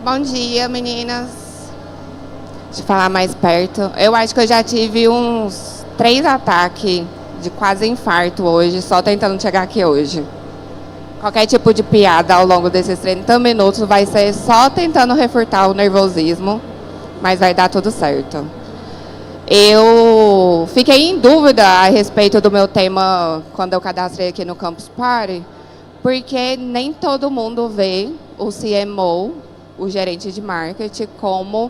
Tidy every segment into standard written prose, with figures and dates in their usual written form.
Bom dia, meninas. Deixa eu falar mais perto. Eu acho que eu já tive uns 3 ataques de quase infarto hoje, só tentando chegar aqui hoje. Qualquer tipo de piada ao longo desses 30 minutos vai ser só tentando refutar o nervosismo, mas vai dar tudo certo. Eu fiquei em dúvida a respeito do meu tema quando eu cadastrei aqui no Campus Party, porque nem todo mundo vê o CMO, o gerente de marketing, como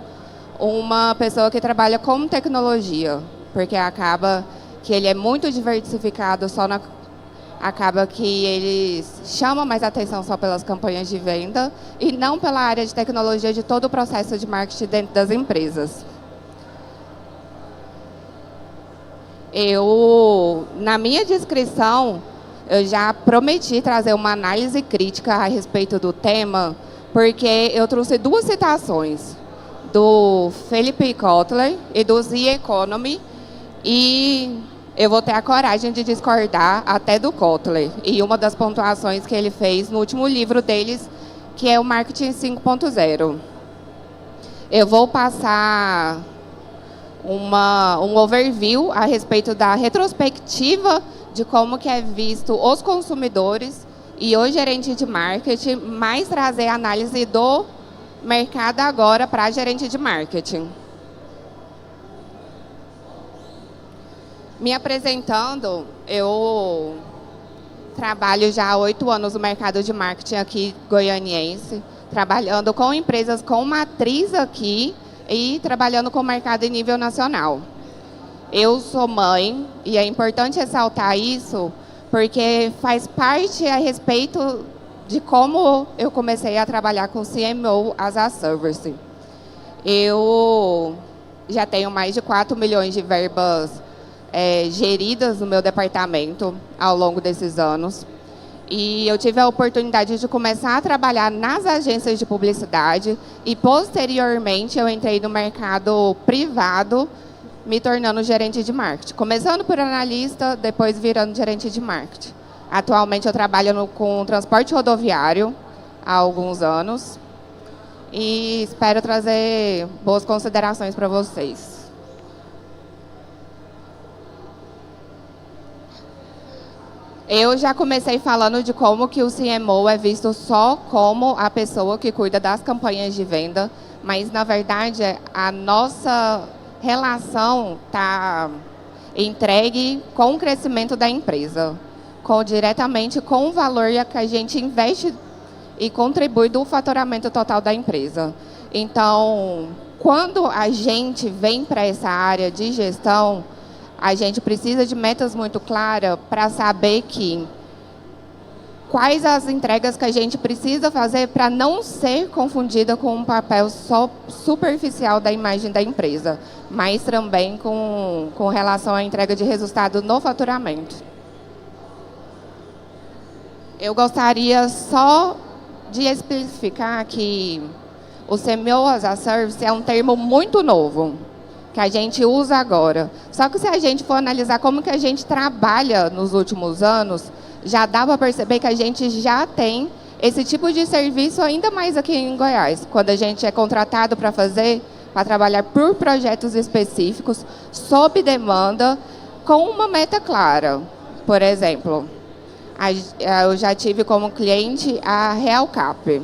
uma pessoa que trabalha com tecnologia, porque acaba que ele é muito diversificado, acaba que ele chama mais atenção só pelas campanhas de venda e não pela área de tecnologia de todo o processo de marketing dentro das empresas. Na minha descrição, eu já prometi trazer uma análise crítica a respeito do tema, porque eu trouxe 2 citações, do Philip Kotler e do The Economy, e eu vou ter a coragem de discordar até do Kotler, e uma das pontuações que ele fez no último livro deles, que é o Marketing 5.0. Eu vou passar um overview a respeito da retrospectiva de como que é visto os consumidores e o gerente de marketing, mais trazer a análise do mercado agora para gerente de marketing. Me apresentando, eu trabalho já há 8 anos no mercado de marketing aqui goianiense, trabalhando com empresas com matriz aqui e trabalhando com o mercado em nível nacional. Eu sou mãe e é importante ressaltar isso porque faz parte a respeito de como eu comecei a trabalhar com CMO as a Service. Eu já tenho mais de 4 milhões de verbas geridas no meu departamento ao longo desses anos. E eu tive a oportunidade de começar a trabalhar nas agências de publicidade e, posteriormente, eu entrei no mercado privado, me tornando gerente de marketing. Começando por analista, depois virando gerente de marketing. Atualmente, eu trabalho com transporte rodoviário há alguns anos e espero trazer boas considerações para vocês. Eu já comecei falando de como que o CMO é visto só como a pessoa que cuida das campanhas de venda, mas, na verdade, a nossa relação está entregue com o crescimento da empresa, diretamente com o valor que a gente investe e contribui do faturamento total da empresa. Então, quando a gente vem para essa área de gestão, a gente precisa de metas muito claras para saber quais as entregas que a gente precisa fazer para não ser confundida com um papel só superficial da imagem da empresa, mas também com relação à entrega de resultado no faturamento. Eu gostaria só de especificar que o CMO as a Service é um termo muito novo, que a gente usa agora. Só que se a gente for analisar como que a gente trabalha nos últimos anos, já dá para perceber que a gente já tem esse tipo de serviço ainda mais aqui em Goiás, quando a gente é contratado para trabalhar por projetos específicos, sob demanda, com uma meta clara. Por exemplo, eu já tive como cliente a Realcap.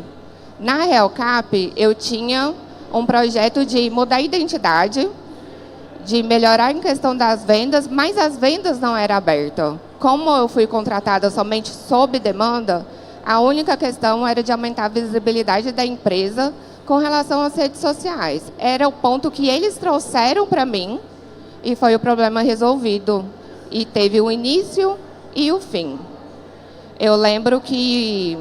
Na Realcap, eu tinha um projeto de mudar a identidade, de melhorar em questão das vendas, mas as vendas não eram abertas. Como eu fui contratada somente sob demanda, a única questão era de aumentar a visibilidade da empresa com relação às redes sociais. Era o ponto que eles trouxeram para mim e foi o problema resolvido. E teve o início e o fim. Eu lembro que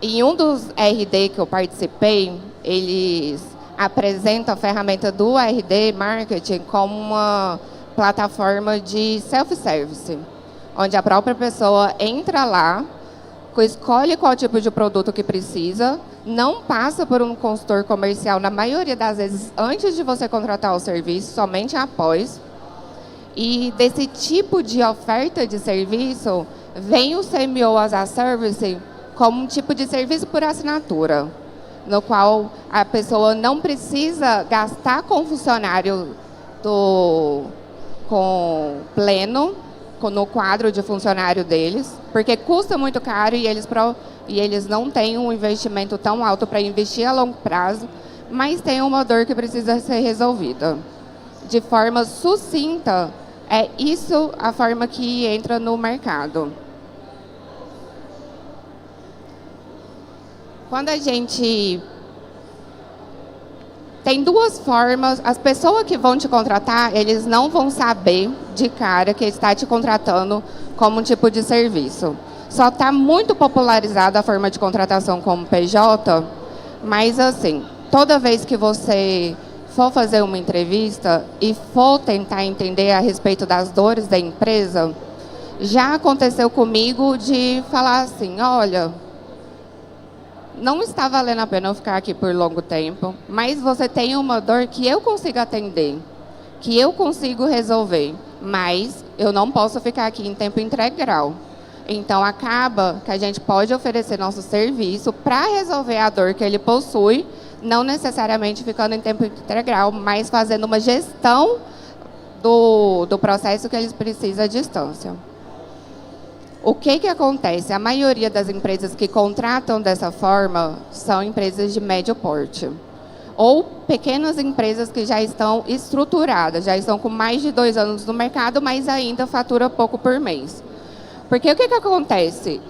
em um dos RD que eu participei, eles apresenta a ferramenta do RD Marketing como uma plataforma de self-service, onde a própria pessoa entra lá, escolhe qual tipo de produto que precisa, não passa por um consultor comercial, na maioria das vezes, antes de você contratar o serviço, somente após. E desse tipo de oferta de serviço, vem o CMO as a Service como um tipo de serviço por assinatura. no qual a pessoa não precisa gastar com funcionário com pleno, no quadro de funcionário deles, porque custa muito caro e eles não têm um investimento tão alto para investir a longo prazo, mas tem uma dor que precisa ser resolvida. De forma sucinta, é isso a forma que entra no mercado. Quando a gente tem duas formas, as pessoas que vão te contratar, eles não vão saber de cara que está te contratando como um tipo de serviço. Só está muito popularizada a forma de contratação como PJ, mas assim, toda vez que você for fazer uma entrevista e for tentar entender a respeito das dores da empresa, já aconteceu comigo de falar assim, olha, não está valendo a pena eu ficar aqui por longo tempo, mas você tem uma dor que eu consigo atender, que eu consigo resolver, mas eu não posso ficar aqui em tempo integral. Então, acaba que a gente pode oferecer nosso serviço para resolver a dor que ele possui, não necessariamente ficando em tempo integral, mas fazendo uma gestão do processo que eles precisam à distância. O que acontece? A maioria das empresas que contratam dessa forma são empresas de médio porte. Ou pequenas empresas que já estão estruturadas, já estão com mais de 2 anos no mercado, mas ainda fatura pouco por mês. Porque o que acontece?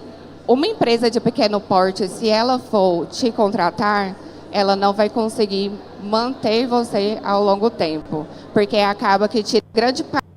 Uma empresa de pequeno porte, se ela for te contratar, ela não vai conseguir manter você ao longo tempo. Porque acaba que tira grande parte.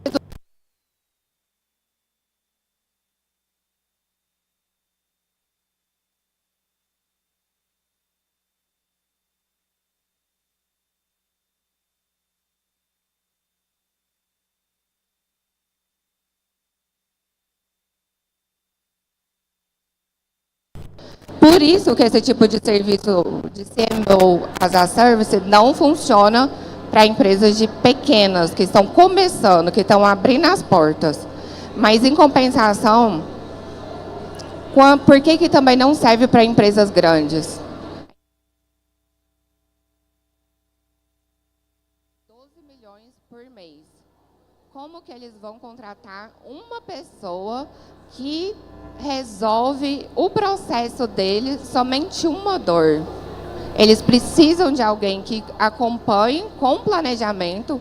Por isso que esse tipo de serviço de CMO as a Service não funciona para empresas de pequenas, que estão começando, que estão abrindo as portas. Mas, em compensação, por que também não serve para empresas grandes? 12 milhões por mês. Como que eles vão contratar uma pessoa que resolve o processo dele somente uma dor? Eles precisam de alguém que acompanhe com planejamento,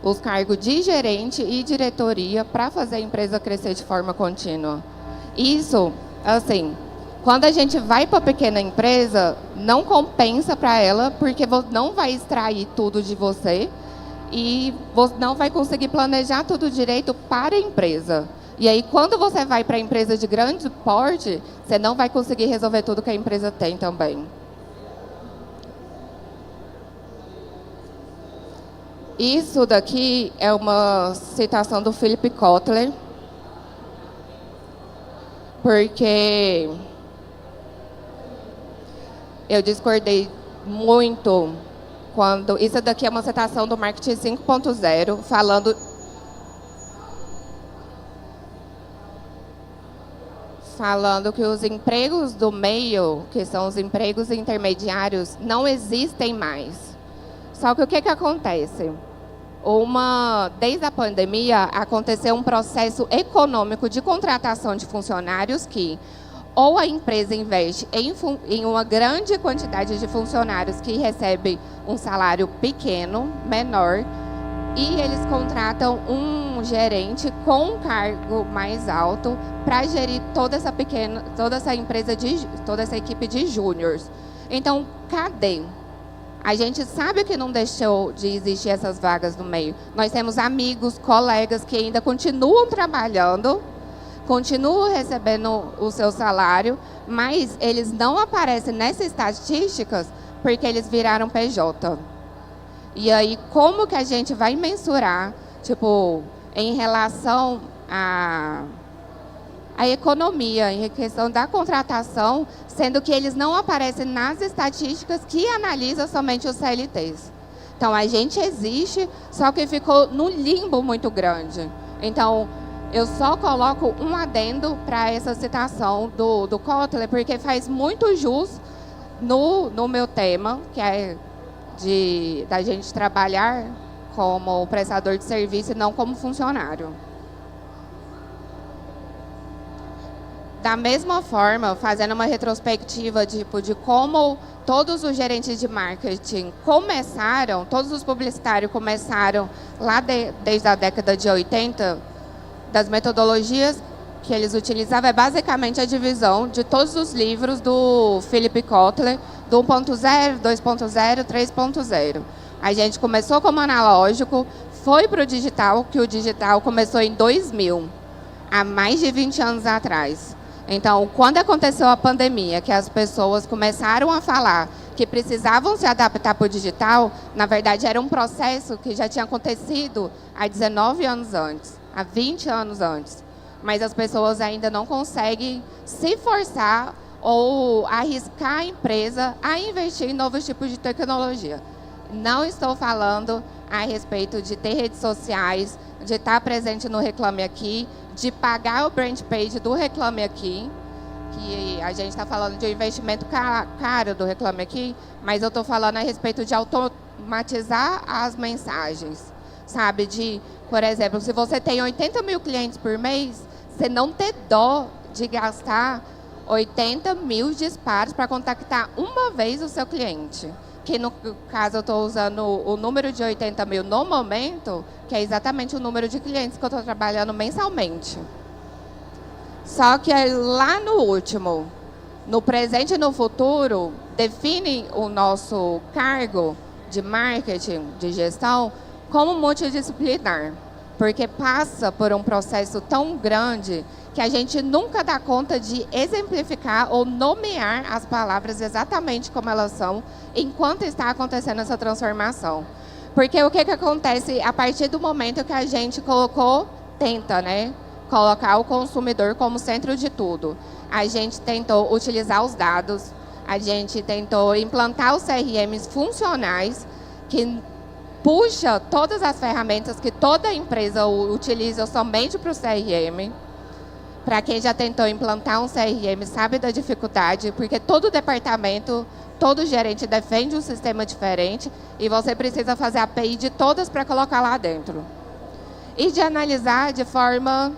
os cargos de gerente e diretoria para fazer a empresa crescer de forma contínua. Isso, assim, quando a gente vai para a pequena empresa, não compensa para ela, porque não vai extrair tudo de você, e você não vai conseguir planejar tudo direito para a empresa. E aí, quando você vai para a empresa de grande porte, você não vai conseguir resolver tudo que a empresa tem também. Isso daqui é uma citação do Philip Kotler, porque eu discordei muito quando... Isso daqui é uma citação do Marketing 5.0, falando que os empregos do meio, que são os empregos intermediários, não existem mais. Só que o que acontece? Desde a pandemia, aconteceu um processo econômico de contratação de funcionários que ou a empresa investe em uma grande quantidade de funcionários que recebem um salário pequeno, menor, e eles contratam um gerente com um cargo mais alto para gerir toda essa empresa, toda essa equipe de júniors. Então, cadê? A gente sabe que não deixou de existir essas vagas no meio. Nós temos amigos, colegas que ainda continuam trabalhando, continuam recebendo o seu salário, mas eles não aparecem nessas estatísticas porque eles viraram PJ. E aí, como que a gente vai mensurar, tipo, em relação à economia, em questão da contratação, sendo que eles não aparecem nas estatísticas que analisam somente os CLTs. Então, a gente existe, só que ficou num limbo muito grande. Então, Eu só coloco um adendo para essa citação do Kotler, porque faz muito jus no meu tema, que é da gente trabalhar como prestador de serviço e não como funcionário. Da mesma forma, fazendo uma retrospectiva de como todos os gerentes de marketing começaram, todos os publicitários começaram lá desde a década de 80, das metodologias que eles utilizavam, é basicamente a divisão de todos os livros do Philip Kotler, do 1.0, 2.0, 3.0. A gente começou como analógico, foi para o digital, que o digital começou em 2000, há mais de 20 anos atrás. Então, quando aconteceu a pandemia, que as pessoas começaram a falar que precisavam se adaptar para o digital, na verdade era um processo que já tinha acontecido há 19 anos antes, há 20 anos antes. Mas as pessoas ainda não conseguem se forçar ou arriscar a empresa a investir em novos tipos de tecnologia. Não estou falando a respeito de ter redes sociais, de estar presente no Reclame Aqui, de pagar o brand page do Reclame Aqui, que a gente está falando de um investimento caro do Reclame Aqui, mas eu estou falando a respeito de automatizar as mensagens, sabe? Por exemplo, se você tem 80 mil clientes por mês, você não ter dó de gastar 80 mil disparos para contactar uma vez o seu cliente. Que no caso eu estou usando o número de 80 mil no momento, que é exatamente o número de clientes que eu estou trabalhando mensalmente. Só que lá no último, no presente e no futuro, define o nosso cargo de marketing, de gestão, como multidisciplinar. Porque passa por um processo tão grande que a gente nunca dá conta de exemplificar ou nomear as palavras exatamente como elas são, enquanto está acontecendo essa transformação. Porque o que acontece a partir do momento que a gente tenta, né, colocar o consumidor como centro de tudo. A gente tentou utilizar os dados, a gente tentou implantar os CRMs funcionais, que puxa todas as ferramentas que toda empresa utiliza somente para o CRM. Para quem já tentou implantar um CRM, sabe da dificuldade, porque todo departamento, todo gerente defende um sistema diferente e você precisa fazer a API de todas para colocar lá dentro. E de analisar de forma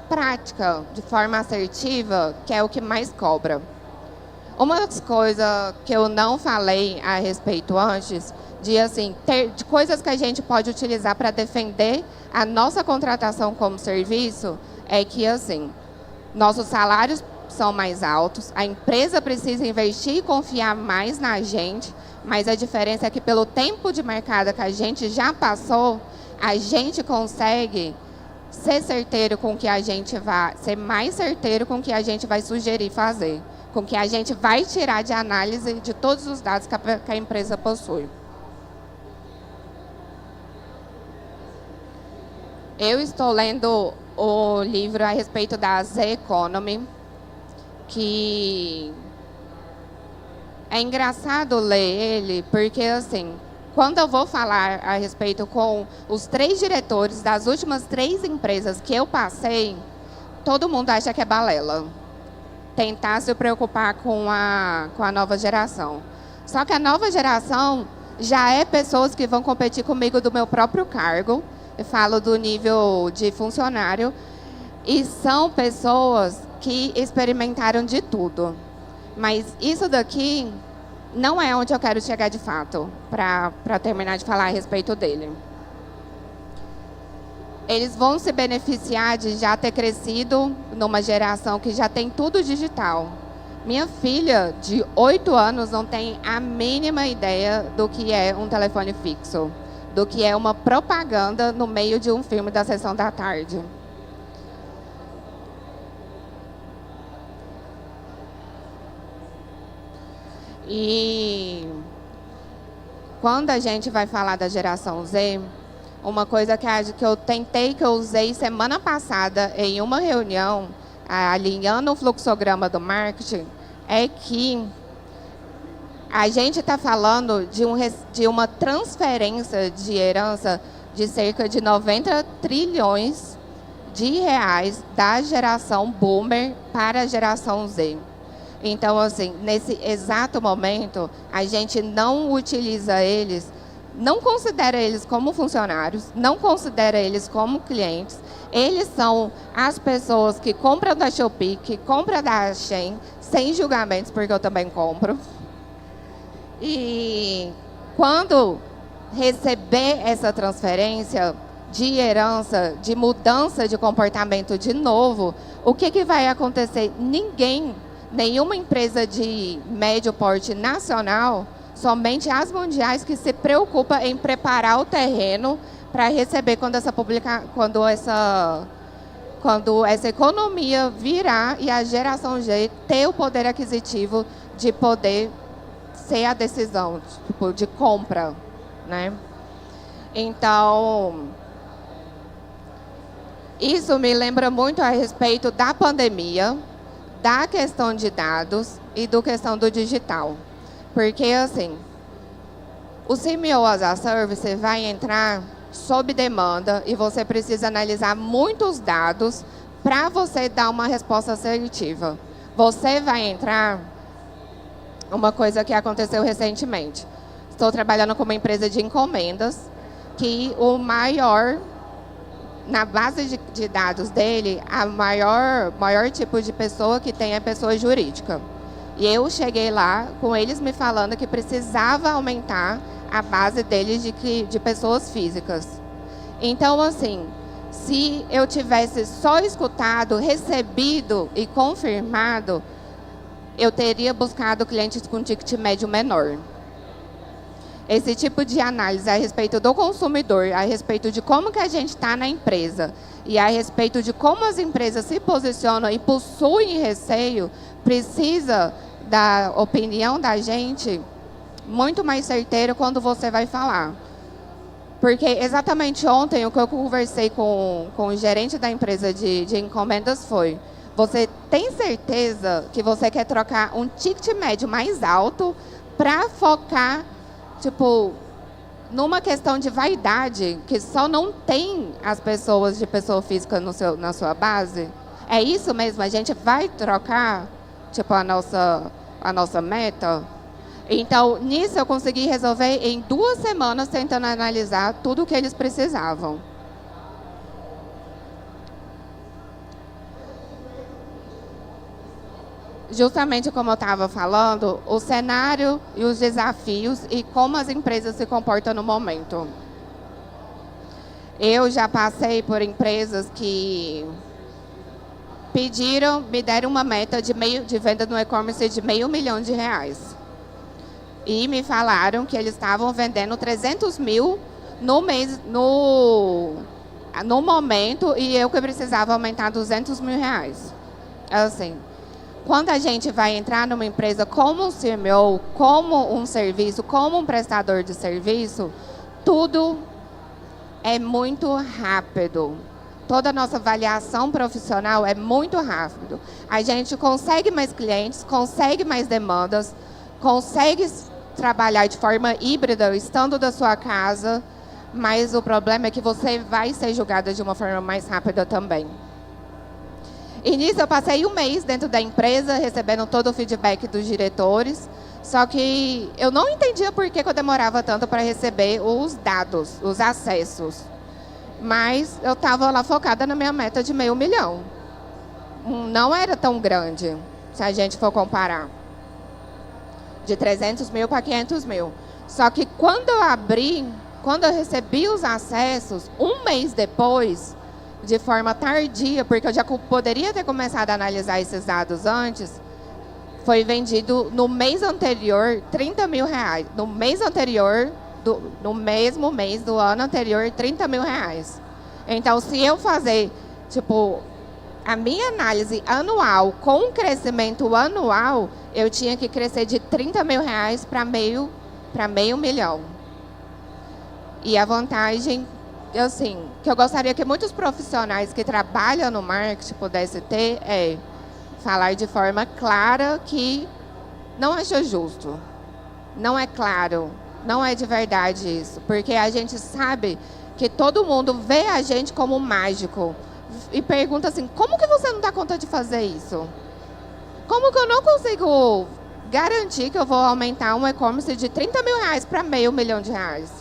prática, de forma assertiva, que é o que mais cobra. Uma das coisas que eu não falei a respeito antes, de coisas que a gente pode utilizar para defender a nossa contratação como serviço, é que, assim, nossos salários são mais altos, a empresa precisa investir e confiar mais na gente, mas a diferença é que, pelo tempo de mercado que a gente já passou, a gente consegue ser certeiro com o que a gente vai, ser mais certeiro com o que a gente vai sugerir fazer, com o que a gente vai tirar de análise de todos os dados que a empresa possui. Eu estou lendo o livro a respeito da Z Economy, que é engraçado ler ele, porque, assim, quando eu vou falar a respeito com os 3 diretores das últimas 3 empresas que eu passei, todo mundo acha que é balela. Tentar se preocupar com a nova geração. Só que a nova geração já é pessoas que vão competir comigo do meu próprio cargo, eu falo do nível de funcionário, e são pessoas que experimentaram de tudo. Mas isso daqui não é onde eu quero chegar de fato, para terminar de falar a respeito dele. Eles vão se beneficiar de já ter crescido numa geração que já tem tudo digital. Minha filha, de 8 anos, não tem a mínima ideia do que é um telefone fixo, do que é uma propaganda no meio de um filme da sessão da tarde. E quando a gente vai falar da geração Z, uma coisa que eu usei semana passada em uma reunião, alinhando o fluxograma do marketing, é que a gente está falando de uma transferência de herança de cerca de 90 trilhões de reais da geração boomer para a geração Z. Então, assim, nesse exato momento, a gente não utiliza eles, não considera eles como funcionários, não considera eles como clientes. Eles são as pessoas que compram da Shopee, que compram da Shein, sem julgamentos, porque eu também compro. E quando receber essa transferência de herança, de mudança de comportamento de novo, o que vai acontecer? Nenhuma empresa de médio porte nacional, somente as mundiais que se preocupam em preparar o terreno para receber quando essa economia virar e a geração G ter o poder aquisitivo de poder ser a decisão tipo, de compra, né? Então, isso me lembra muito a respeito da pandemia, da questão de dados e da questão do digital. Porque, assim, o CMO as a Service vai entrar sob demanda e você precisa analisar muitos dados para você dar uma resposta assertiva. Você vai entrar... Uma coisa que aconteceu recentemente. Estou trabalhando com uma empresa de encomendas que o maior... Na base de dados dele, a maior tipo de pessoa que tem é pessoa jurídica. E eu cheguei lá com eles me falando que precisava aumentar a base deles de pessoas físicas. Então, assim, se eu tivesse só escutado, recebido e confirmado, eu teria buscado clientes com ticket médio menor. Esse tipo de análise a respeito do consumidor, a respeito de como que a gente está na empresa e a respeito de como as empresas se posicionam e possuem receio, precisa da opinião da gente muito mais certeiro quando você vai falar. Porque exatamente ontem o que eu conversei com o gerente da empresa de encomendas foi: você tem certeza que você quer trocar um ticket médio mais alto para focar, tipo, numa questão de vaidade, que só não tem as pessoas de pessoa física na sua base? É isso mesmo? A gente vai trocar, tipo, a nossa meta? Então, nisso eu consegui resolver em 2 semanas, tentando analisar tudo o que eles precisavam. Justamente como eu estava falando, o cenário e os desafios e como as empresas se comportam no momento. Eu já passei por empresas que me deram uma meta de venda no e-commerce de R$500 mil. E me falaram que eles estavam vendendo 300 mil no momento, e eu que precisava aumentar R$200 mil. Assim, quando a gente vai entrar numa empresa como um CMO, como um serviço, como um prestador de serviço, tudo é muito rápido. Toda a nossa avaliação profissional é muito rápido. A gente consegue mais clientes, consegue mais demandas, consegue trabalhar de forma híbrida, estando da sua casa, mas o problema é que você vai ser julgada de uma forma mais rápida também. E nisso eu passei 1 mês dentro da empresa, recebendo todo o feedback dos diretores, só que eu não entendia por que eu demorava tanto para receber os dados, os acessos. Mas eu estava lá focada na minha meta de R$500 mil. Não era tão grande, se a gente for comparar. De 300 mil para 500 mil. Só que quando eu recebi os acessos, 1 mês depois, de forma tardia, porque eu já poderia ter começado a analisar esses dados antes, foi vendido no mês anterior R$30 mil. No mês anterior, no mesmo mês do ano anterior, R$30 mil. Então, se eu fazer, tipo, a minha análise anual com crescimento anual, eu tinha que crescer de R$30 mil para R$500 mil. E a vantagem, assim, que eu gostaria que muitos profissionais que trabalham no marketing pudessem ter é falar de forma clara que não acho justo, não é claro, não é de verdade isso, porque a gente sabe que todo mundo vê a gente como mágico e pergunta assim, como que você não dá conta de fazer isso? Como que eu não consigo garantir que eu vou aumentar um e-commerce de 30 mil reais para meio milhão de reais?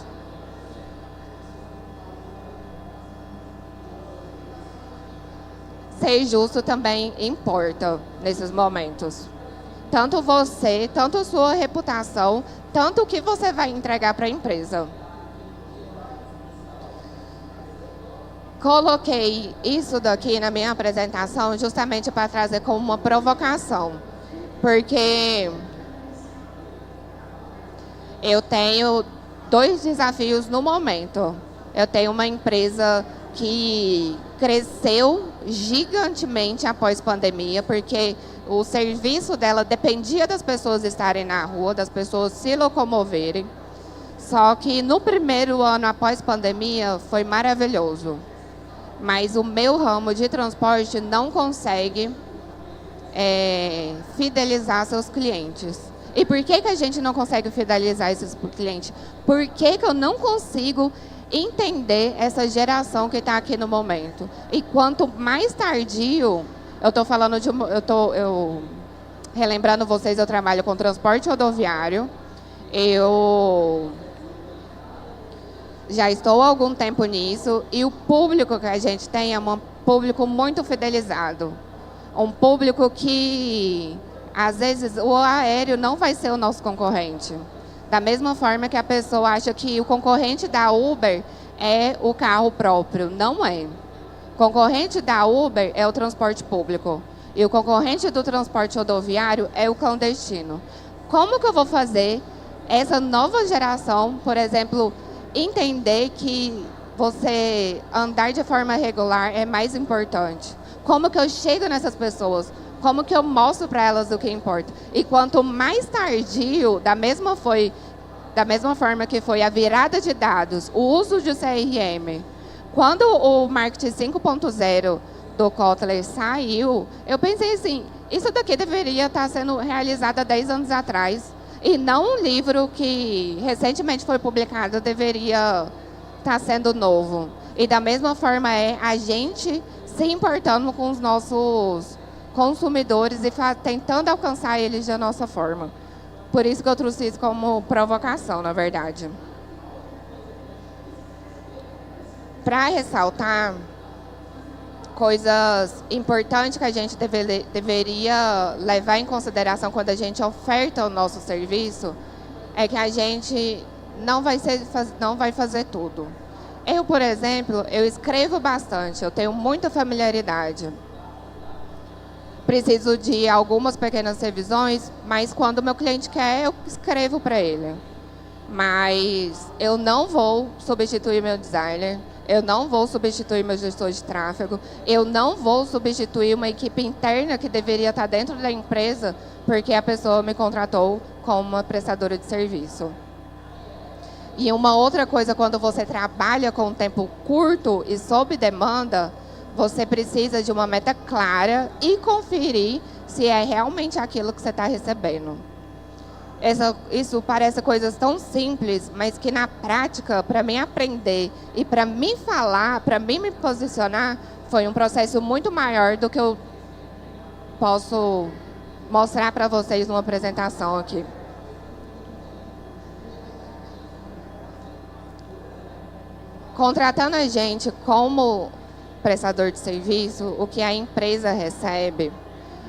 Ser justo também importa nesses momentos. Tanto você, tanto a sua reputação, tanto o que você vai entregar para a empresa. Coloquei isso daqui na minha apresentação justamente para trazer como uma provocação. Porque eu tenho 2 desafios no momento. Eu tenho uma empresa que cresceu gigantemente após pandemia, porque o serviço dela dependia das pessoas estarem na rua, das pessoas se locomoverem. Só que no primeiro ano após pandemia foi maravilhoso. Mas o meu ramo de transporte não consegue fidelizar seus clientes. E por que a gente não consegue fidelizar esses clientes? Por que eu não consigo entender essa geração que está aqui no momento? E quanto mais tardio, eu estou falando de... relembrando vocês, eu trabalho com transporte rodoviário. Eu já estou há algum tempo nisso e o público que a gente tem é um público muito fidelizado. Um público que, às vezes, o aéreo não vai ser o nosso concorrente. Da mesma forma que a pessoa acha que o concorrente da Uber é o carro próprio. Não é. O concorrente da Uber é o transporte público. E o concorrente do transporte rodoviário é o clandestino. Como que eu vou fazer essa nova geração, por exemplo, entender que você andar de forma regular é mais importante? Como que eu chego nessas pessoas? Como que eu mostro para elas o que importa? E quanto mais tardio, da mesma forma que foi a virada de dados, o uso de CRM, quando o marketing 5.0 do Kotler saiu, eu pensei assim, isso daqui deveria estar sendo realizado há 10 anos atrás. E não um livro que recentemente foi publicado deveria estar sendo novo. E da mesma forma é a gente se importando com os nossos consumidores e tentando alcançar eles da nossa forma. Por isso que eu trouxe isso como provocação, na verdade. Para ressaltar coisas importantes que a gente deveria levar em consideração quando a gente oferta o nosso serviço, é que a gente não vai fazer tudo. Eu, por exemplo, eu escrevo bastante, eu tenho muita familiaridade. Preciso de algumas pequenas revisões, mas quando o meu cliente quer, eu escrevo para ele. Mas eu não vou substituir meu designer, eu não vou substituir meu gestor de tráfego, eu não vou substituir uma equipe interna que deveria estar dentro da empresa porque a pessoa me contratou como uma prestadora de serviço. E uma outra coisa, quando você trabalha com um tempo curto e sob demanda, você precisa de uma meta clara e conferir se é realmente aquilo que você está recebendo. Isso parece coisas tão simples, mas que na prática, para mim aprender e para mim falar, para mim me posicionar, foi um processo muito maior do que eu posso mostrar para vocês numa apresentação aqui. Contratando a gente como prestador de serviço, o que a empresa recebe...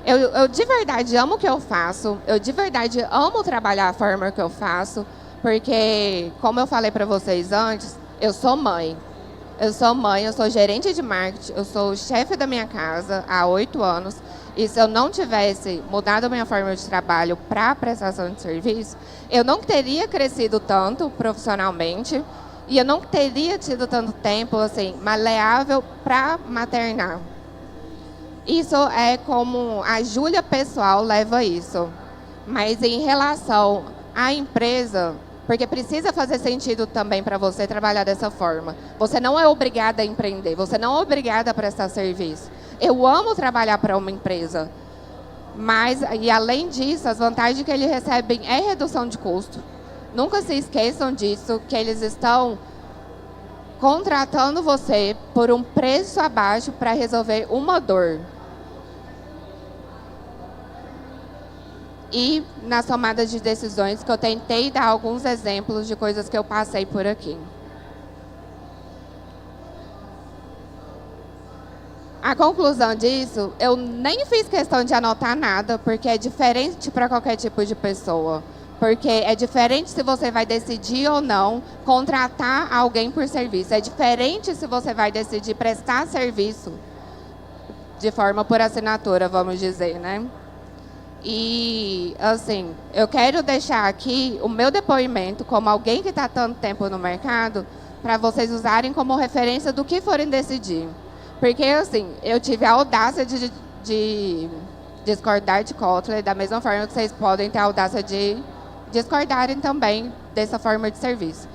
Eu de verdade amo o que eu faço, eu de verdade amo trabalhar a forma que eu faço, porque, como eu falei para vocês antes, eu sou mãe. Eu sou gerente de marketing, eu sou chefe da minha casa há 8 anos, e se eu não tivesse mudado a minha forma de trabalho para a prestação de serviço, eu não teria crescido tanto profissionalmente, e eu não teria tido tanto tempo assim, maleável para maternar. Isso é como a Júlia pessoal leva isso. Mas em relação à empresa, porque precisa fazer sentido também para você trabalhar dessa forma. Você não é obrigada a empreender, você não é obrigada a prestar serviço. Eu amo trabalhar para uma empresa. Mas, e além disso, as vantagens que eles recebem é redução de custo. Nunca se esqueçam disso, que eles estão contratando você por um preço abaixo para resolver uma dor. E nas tomadas de decisões, que eu tentei dar alguns exemplos de coisas que eu passei por aqui. A conclusão disso, eu nem fiz questão de anotar nada, porque é diferente para qualquer tipo de pessoa. Porque é diferente se você vai decidir ou não contratar alguém por serviço. É diferente se você vai decidir prestar serviço de forma por assinatura, vamos dizer, né? E, assim, eu quero deixar aqui o meu depoimento como alguém que está tanto tempo no mercado, para vocês usarem como referência do que forem decidir. Porque, assim, eu tive a audácia de discordar de Kotler, da mesma forma que vocês podem ter a audácia de discordarem também dessa forma de serviço.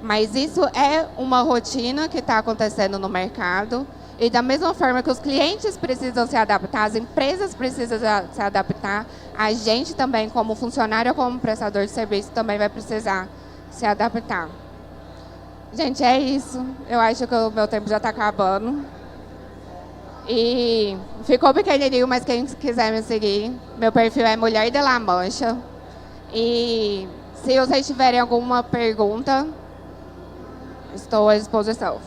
Mas isso é uma rotina que está acontecendo no mercado. E da mesma forma que os clientes precisam se adaptar, as empresas precisam se adaptar, a gente também, como funcionário ou como prestador de serviço, também vai precisar se adaptar. Gente, é isso. Eu acho que o meu tempo já está acabando. E ficou pequenininho, mas quem quiser me seguir, meu perfil é Mulher de La Mancha. E se vocês tiverem alguma pergunta, estou à disposição.